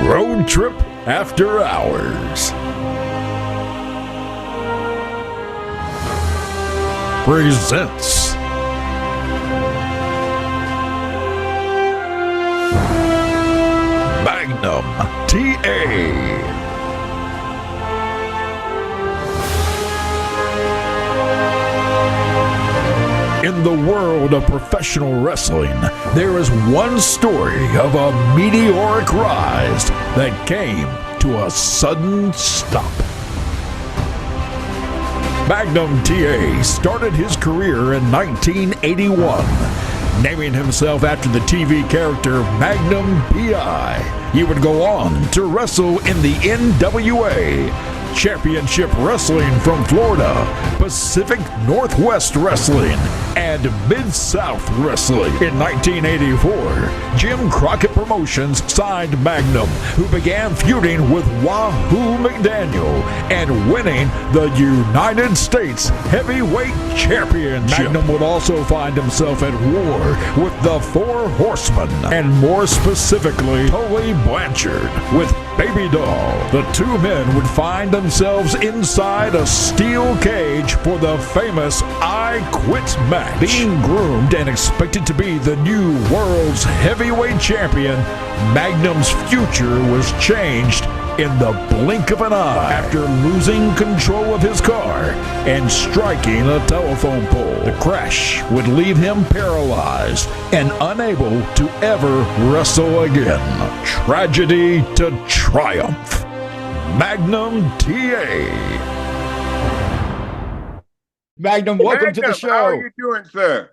Road Trip After Hours presents Magnum TA. In the world of professional wrestling, there is one story of a meteoric rise that came to a sudden stop. Magnum TA started his career in 1981, naming himself after the TV character Magnum PI. He would go on to wrestle in the NWA, Championship Wrestling from Florida, Pacific Northwest Wrestling, and Mid-South Wrestling. In 1984, Jim Crockett Promotions signed Magnum, who began feuding with Wahoo McDaniel and winning the United States Heavyweight Championship. Magnum would also find himself at war with the Four Horsemen, and more specifically, Tully Blanchard with Baby Doll. The two men would find themselves inside a steel cage for the famous I Quit match. Being groomed and expected to be the new world's heavyweight champion, Magnum's future was changed in the blink of an eye after losing control of his car and striking a telephone pole. The crash would leave him paralyzed and unable to ever wrestle again. Tragedy to triumph. Magnum TA. Magnum, welcome to the show. How are you doing, sir?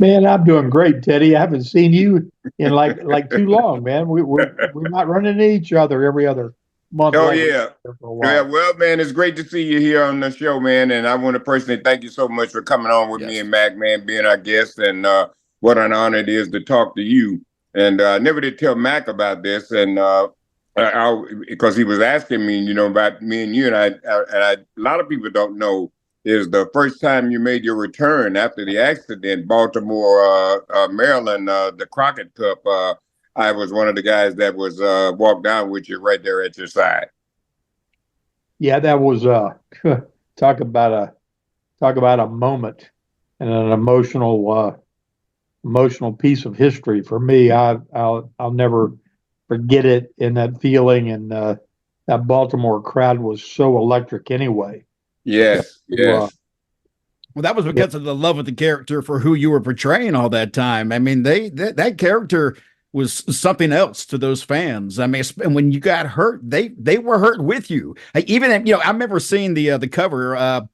Man, I'm doing great, Teddy. I haven't seen you in like too long, man. We're not running into each other every other month. Oh, yeah. Yeah, well, man, it's great to see you here on the show, man. And I want to personally thank you so much for coming on with me and Mac, man, being our guest. And what an honor it is to talk to you. And I never did tell Mac about this. And because he was asking me, about me and you. And a lot of people don't know, is the first time you made your return after the accident, Baltimore, Maryland, the Crockett Cup. I was one of the guys that was walked down with you right there at your side. Yeah, that was talk about a moment and an emotional piece of history for me. I'll never forget it, and that feeling, and that Baltimore crowd was so electric anyway. Yes, yes. Well, that was because of the love of the character for who you were portraying all that time. I mean, that character was something else to those fans. I mean, and when you got hurt, they were hurt with you. I remember seeing the cover,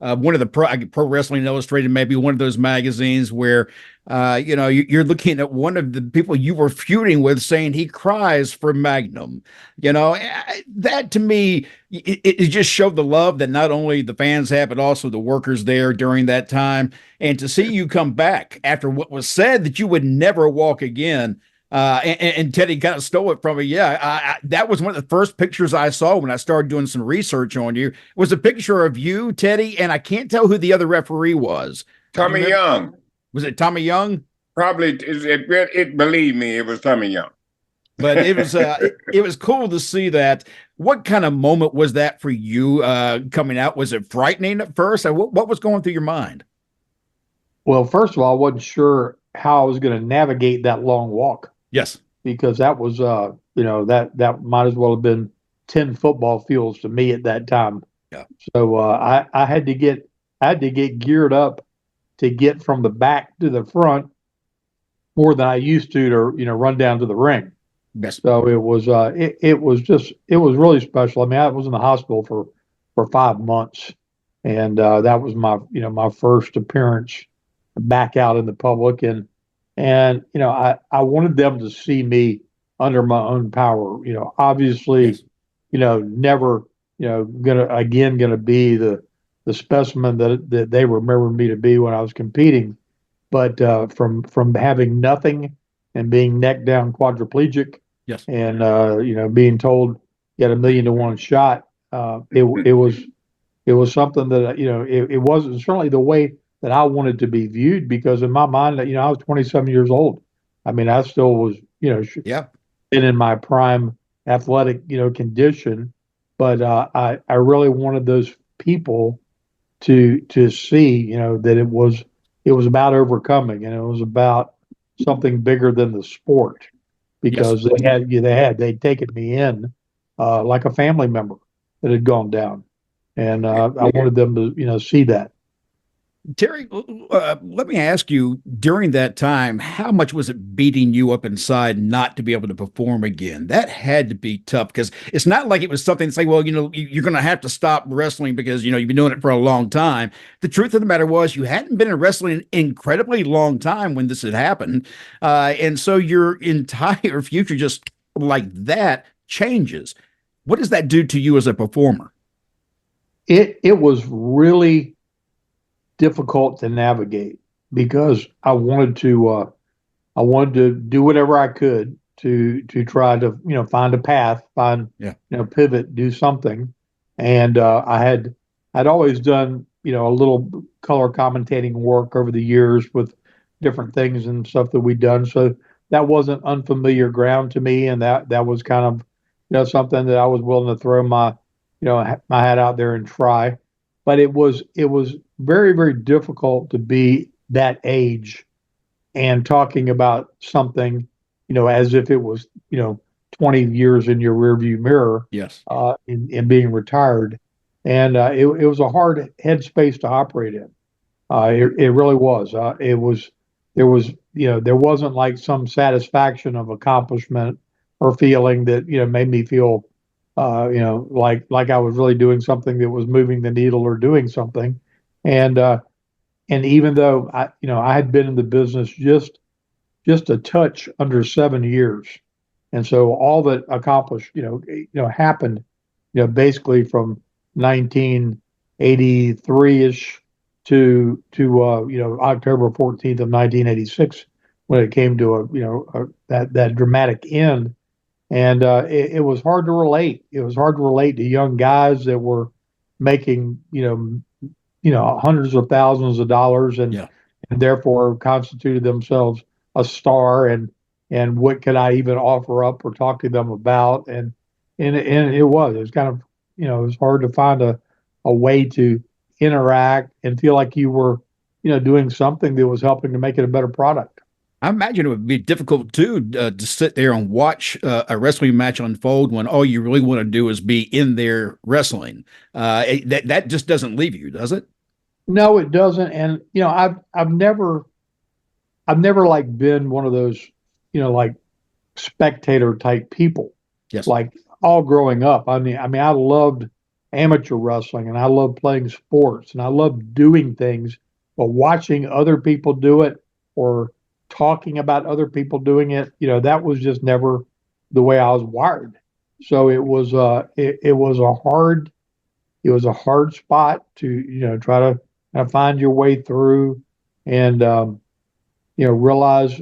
one of the Pro Wrestling Illustrated, maybe one of those magazines where, you're looking at one of the people you were feuding with saying he cries for Magnum. That to me, it just showed the love that not only the fans had, but also the workers there during that time. And to see you come back after what was said that you would never walk again. And Teddy kind of stole it from me. Yeah, that was one of the first pictures I saw when I started doing some research on you. It was a picture of you, Teddy, and I can't tell who the other referee was. Tommy Young. Was it Tommy Young? Probably. Believe me, it was Tommy Young. But it was it was cool to see that. What kind of moment was that for you coming out? Was it frightening at first? What was going through your mind? Well, first of all, I wasn't sure how I was going to navigate that long walk. Yes, because that was that might as well have been 10 football fields to me at that time. Yeah. So I had to get geared up to get from the back to the front more than I used to run down to the ring. Yes. So it was really special. I mean, I was in the hospital for 5 months, and that was my first appearance back out in the public, and I wanted them to see me under my own power. Obviously, never gonna be the specimen that they remember me to be when I was competing. But from having nothing and being neck down quadriplegic, yes, and being told you had a 1,000,000 to 1 shot, it was something that it wasn't certainly the way that I wanted to be viewed, because in my mind, I was 27 years old. I mean, I still was, been in my prime athletic, condition, but I really wanted those people to see, that it was about overcoming, and it was about something bigger than the sport, Yes. because they'd taken me in like a family member that had gone down, and I wanted them to see that. Terry, let me ask you, during that time, how much was it beating you up inside not to be able to perform again? That had to be tough, because it's not like it was something that's like, well, you're going to have to stop wrestling because, you've been doing it for a long time. The truth of the matter was you hadn't been in wrestling an incredibly long time when this had happened. And so your entire future just like that changes. What does that do to you as a performer? It was really difficult to navigate, because I wanted to do whatever I could to try to find a path, pivot, do something, and I'd always done a little color commentating work over the years with different things and stuff that we'd done, so that wasn't unfamiliar ground to me, and that was kind of something that I was willing to throw my hat out there and try. But it was very, very difficult to be that age and talking about something, as if it was, 20 years in your rearview mirror, Yes. in being retired. And it was a hard headspace to operate in. It really was. There wasn't like some satisfaction of accomplishment or feeling that, made me feel, like I was really doing something that was moving the needle or doing something. And even though I had been in the business just a touch under 7 years, and so all that accomplished, happened, basically from 1983 ish to October 14th of 1986, when it came to that dramatic end. And it was hard to relate. It was hard to relate to young guys that were making hundreds of thousands of dollars, and therefore constituted themselves a star, and what could I even offer up or talk to them about, and it was kind of it was hard to find a way to interact and feel like you were doing something that was helping to make it a better product. I imagine it would be difficult too to sit there and watch a wrestling match unfold when all you really want to do is be in there wrestling. That just doesn't leave you, does it? No, it doesn't. And I've never like been one of those like spectator type people. Yes. Like all growing up, I mean, I loved amateur wrestling, and I loved playing sports, and I loved doing things, but watching other people do it or talking about other people doing it, that was just never the way I was wired. So it was a hard spot to try to kind of find your way through, and realize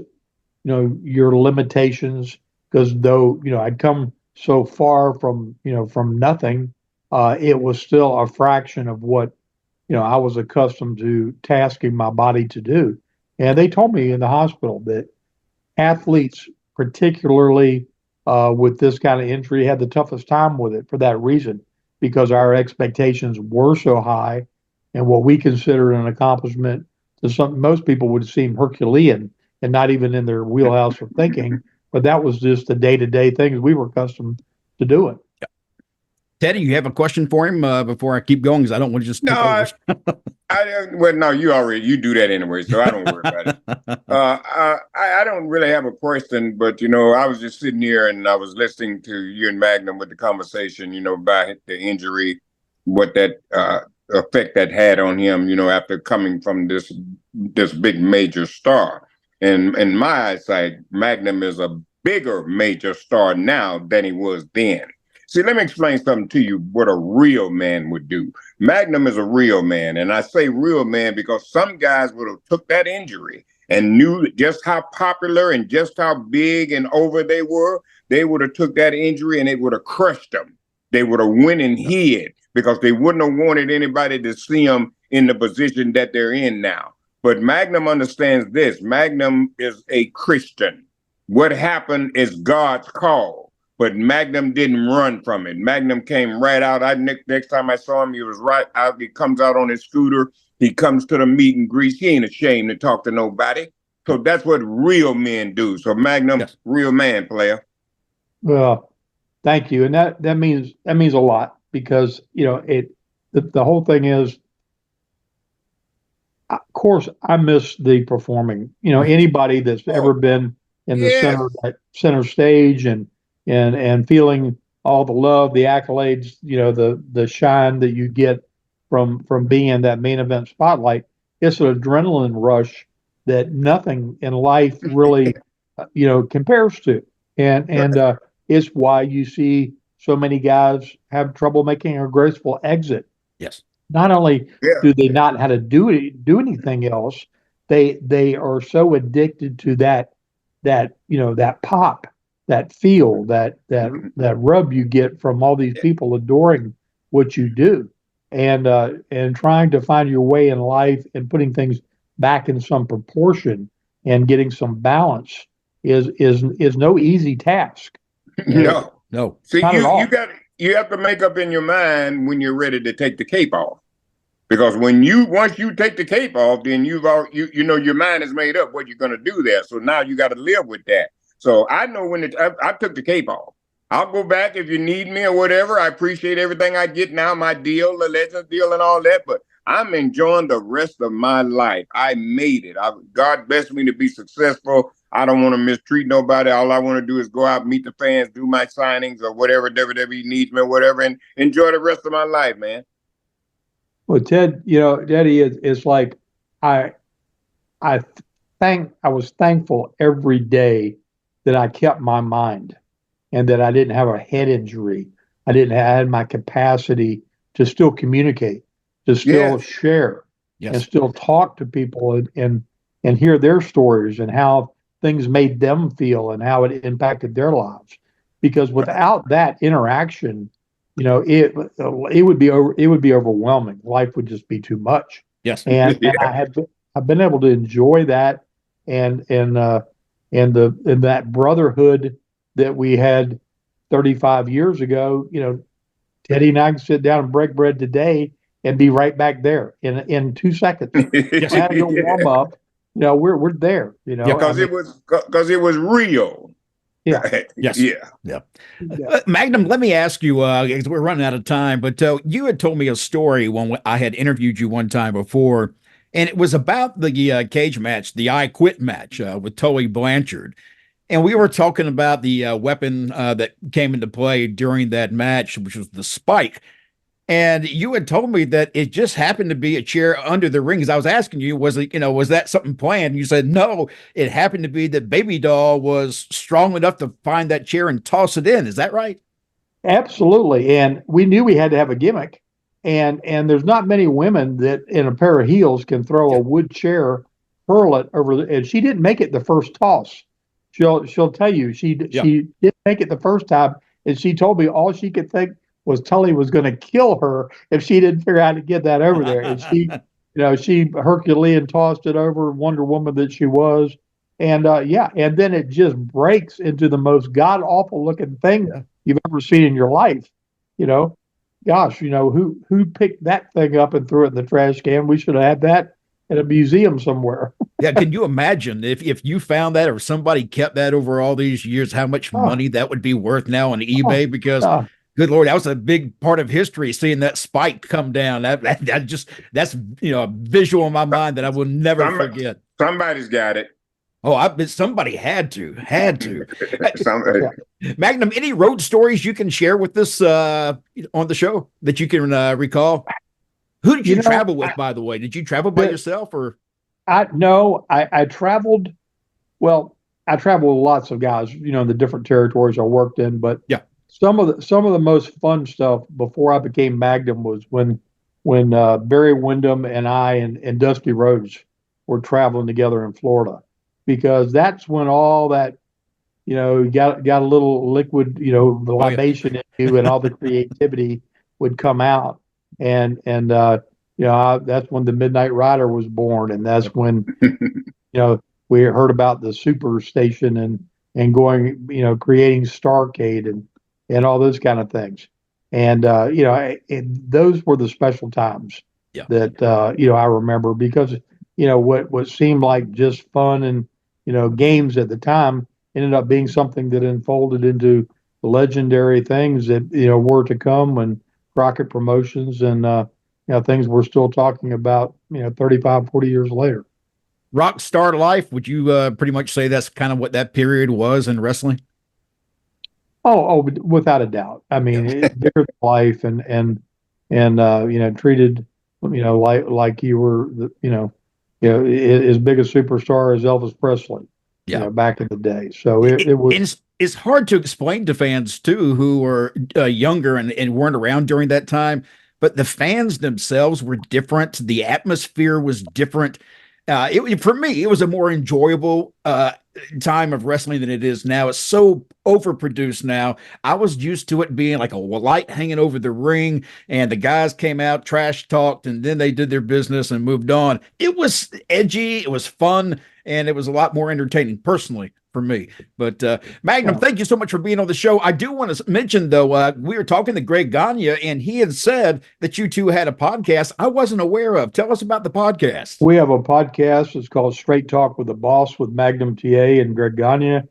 your limitations, because though I'd come so far from nothing, it was still a fraction of what I was accustomed to tasking my body to do. And they told me in the hospital that athletes, particularly with this kind of injury, had the toughest time with it for that reason, because our expectations were so high, and what we consider an accomplishment to some most people would seem Herculean and not even in their wheelhouse of thinking. But that was just the day-to-day things we were accustomed to doing. Teddy, you have a question for him before I keep going, because I don't want to just No, well, no, you do that anyway, so I don't worry about it. I don't really have a question, but I was just sitting here and I was listening to you and Magnum with the conversation, about the injury, what that effect that had on him, after coming from this big major star. And in my eyesight, Magnum is a bigger major star now than he was then. See, let me explain something to you, what a real man would do. Magnum is a real man, and I say real man because some guys would have took that injury and knew just how popular and just how big and over they were. They would have took that injury and it would have crushed them. They would have went and hid, because they wouldn't have wanted anybody to see them in the position that they're in now. But Magnum understands this. Magnum is a Christian. What happened is God's call. but Magnum didn't run from it. Magnum came right out. Next time I saw him, he was right out. He comes out on his scooter. He comes to the meet and greets. He ain't ashamed to talk to nobody. So that's what real men do. So Magnum, yes. Real man, player. Well, thank you, and that means a lot, because the whole thing is, of course, I miss the performing. Anybody that's ever been in the center stage and feeling all the love, the accolades, the shine that you get from being in that main event spotlight, it's an adrenaline rush that nothing in life really, compares to. And it's why you see so many guys have trouble making a graceful exit. Yes. Not only do they not know how to do anything else, they are so addicted to that pop, that feel, that rub you get from all these people adoring what you do, and trying to find your way in life and putting things back in some proportion and getting some balance is no easy task. No. See, you have to make up in your mind when you're ready to take the cape off. Because once you take the cape off, then your mind is made up what you're going to do there. So now you got to live with that. So I know when I took the cape off. I'll go back if you need me or whatever. I appreciate everything I get now, my deal, the Legends deal and all that. But I'm enjoying the rest of my life. I made it. God blessed me to be successful. I don't want to mistreat nobody. All I want to do is go out, meet the fans, do my signings or whatever WWE needs me or whatever, and enjoy the rest of my life, man. Well, Ted, Eddie, it's like I was thankful every day that I kept my mind and that I didn't have a head injury. I had my capacity to still communicate, to still share, and still talk to people and hear their stories and how things made them feel and how it impacted their lives. Because without that interaction, it would be overwhelming. Life would just be too much. Yes. And I've been able to enjoy that and that brotherhood that we had 35 years ago. Teddy and I can sit down and break bread today and be right back there in 2 seconds. Yes. Had to warm up. We're there. Because it was real. Yeah. Yes. Yeah. Magnum, let me ask you, because we're running out of time, but you had told me a story when I had interviewed you one time before, and it was about the cage match, the I Quit match with Tully Blanchard. And we were talking about the weapon that came into play during that match, which was the spike. And you had told me that it just happened to be a chair under the ring. As I was asking you, was that something planned? You said, no, it happened to be that Baby Doll was strong enough to find that chair and toss it in. Is that right? Absolutely. And we knew we had to have a gimmick. And there's not many women that in a pair of heels can throw a wood chair, hurl it over and she didn't make it the first toss. She'll tell you she didn't make it the first time. And she told me all she could think was Tully was going to kill her if she didn't figure out how to get that over there. And she Herculean tossed it over, Wonder Woman that she was. And and then it just breaks into the most god awful looking thing you've ever seen in your life. Gosh, who picked that thing up and threw it in the trash can? We should have had that at a museum somewhere. Yeah, can you imagine if you found that or somebody kept that over all these years, how much money that would be worth now on eBay? Because good Lord, that was a big part of history, seeing that spike come down. That's a visual in my mind that I will never forget. Somebody's got it. Oh, I bet somebody had to. Magnum, any road stories you can share with us on the show that you can recall? Who did you travel with, by the way? Did you travel by yourself or? I traveled. Well, I traveled with lots of guys, in the different territories I worked in. But some of the most fun stuff before I became Magnum was when Barry Windham and I and Dusty Rhodes were traveling together in Florida, because that's when all that, got a little liquid, the libation in you and all the creativity would come out. And that's when the Midnight Rider was born. And that's when, we heard about the Super Station and going, creating Starcade. And and all those kind of things. And those were the special times that I remember, because what seemed like just fun and games at the time ended up being something that unfolded into the legendary things that were to come when Crockett Promotions and things we're still talking about 35, 40 years later. Rock star life, would you pretty much say that's kind of what that period was in wrestling? Oh, without a doubt. I mean, it's bigger than life, and treated like you were as big a superstar as Elvis Presley. Back in the day. So it was. It's hard to explain to fans too who were younger and weren't around during that time. But the fans themselves were different. The atmosphere was different. For me, it was a more enjoyable time of wrestling than it is now. It's so overproduced now. I was used to it being like a light hanging over the ring, and the guys came out, trash talked, and then they did their business and moved on. It was edgy, it was fun, and it was a lot more entertaining personally for me. But Magnum, thank you so much for being on the show. I do want to mention, though, we were talking to Greg Gagne, and he had said that you two had a podcast I wasn't aware of. Tell us about the podcast. We have a podcast. It's called Straight Talk with the Boss with Magnum TA and Greg Gagne.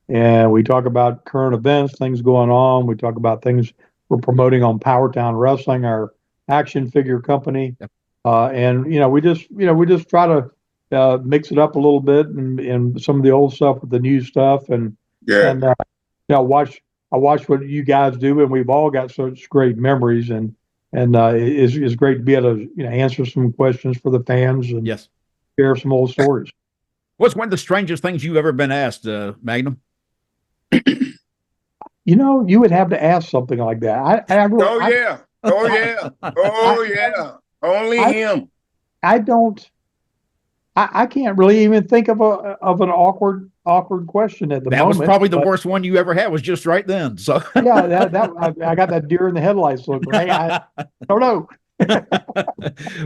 And we talk about current events, things going on. We talk about things we're promoting on Powertown Wrestling, our action figure company. Yep. And we just try to mix it up a little bit, and some of the old stuff with the new stuff, and I watch what you guys do, and we've all got such great memories, and it's great to be able to answer some questions for the fans and share some old stories. What's one of the strangest things you've ever been asked, Magnum? You would have to ask something like that. Only him. I can't really even think of an awkward question at the moment. That was probably the worst one you ever had, was just right then. So I got that deer in the headlights look. Right? I don't know.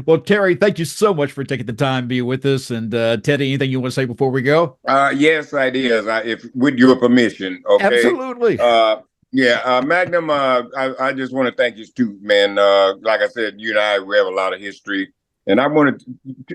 Well, Terry, thank you so much for taking the time to be with us. And Teddy, anything you want to say before we go? Yes, it is. If with your permission, okay. Absolutely. Magnum, I just want to thank you too, man. Like I said, you and I, we have a lot of history. And I wanted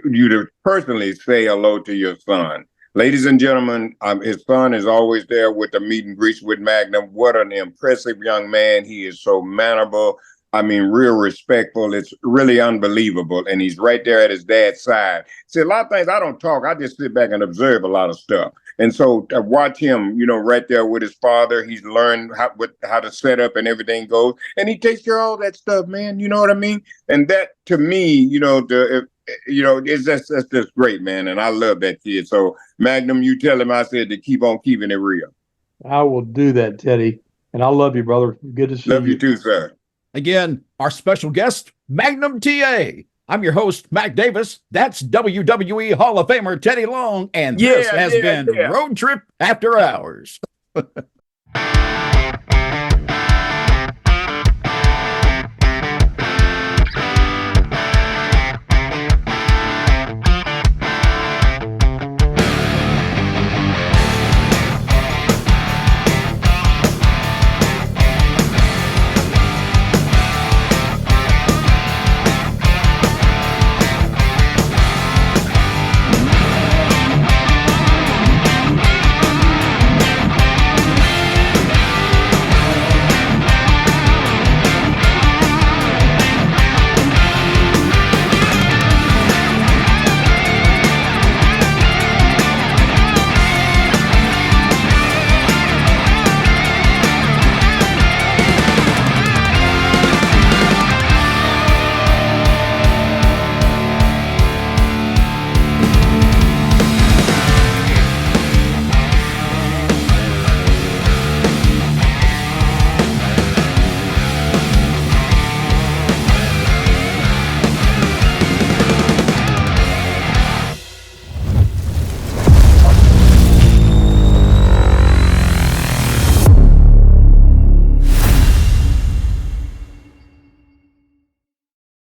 you to personally say hello to your son. Ladies and gentlemen, his son is always there with the meet and greets with Magnum. What an impressive young man. He is so mannerable. I mean, real respectful. It's really unbelievable. And he's right there at his dad's side. See, a lot of things I don't talk. I just sit back and observe a lot of stuff. And so to watch him, right there with his father, he's learned how to set up and everything goes. And he takes care of all that stuff, man. You know what I mean? And that, to me, it's just great, man. And I love that kid. So, Magnum, you tell him I said to keep on keeping it real. I will do that, Teddy. And I love you, brother. Good to see you. Love you too, sir. Again, our special guest, Magnum TA. I'm your host, MacDavis. That's WWE Hall of Famer Teddy Long. And this has been Road Trip After Hours.